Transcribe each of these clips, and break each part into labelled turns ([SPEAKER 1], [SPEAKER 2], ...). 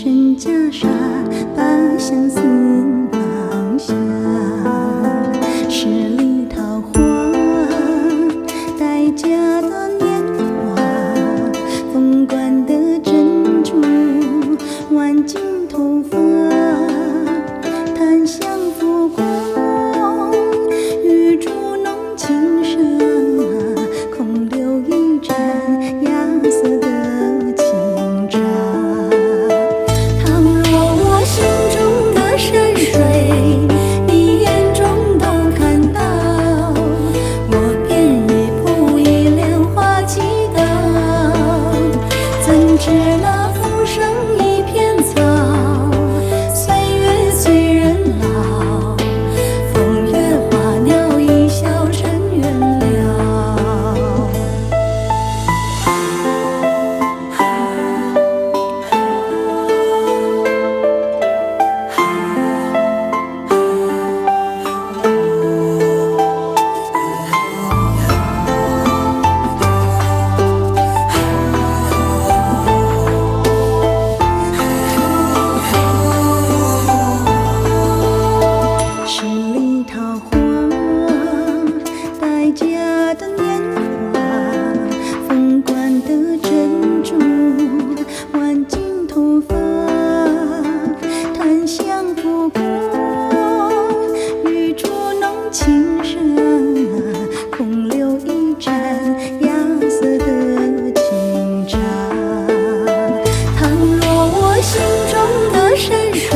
[SPEAKER 1] 身袈裟，把相思放下。十里桃花，待嫁的年华，凤冠的珍珠，挽进头发，檀香拂过，玉烛浓情深，空留一盏芽色的清茶。倘若我心中的山水，你眼中都看到，我便一步一莲花祈祷。怎知那浮生一片草，岁月催人老，风月花鸟一笑尘缘了。十里桃花，待嫁的年华，凤冠的珍珠，挽进头发，檀香拂过，玉烛浓情深，空留一盏芽色的清茶。倘若我心中的山水，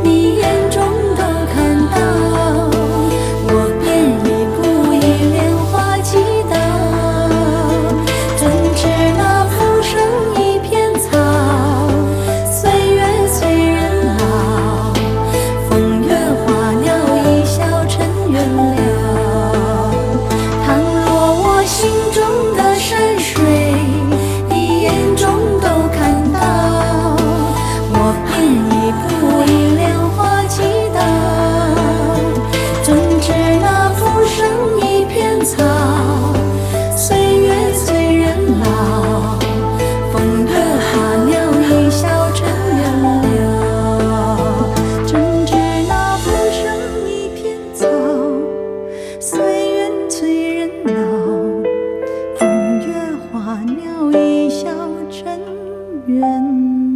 [SPEAKER 1] 你眼中都看到，我便一步一莲花祈祷。怎知那浮生一片草，岁月催人老，风月花鸟一笑尘缘了。倘若我心中的山水，你眼中都看到，我便一步一莲花祈祷。怎知那浮生一片草，岁月催人老，风月花鸟一笑尘缘了。怎知那浮生一片草，岁月催人老，风月花鸟一笑尘缘。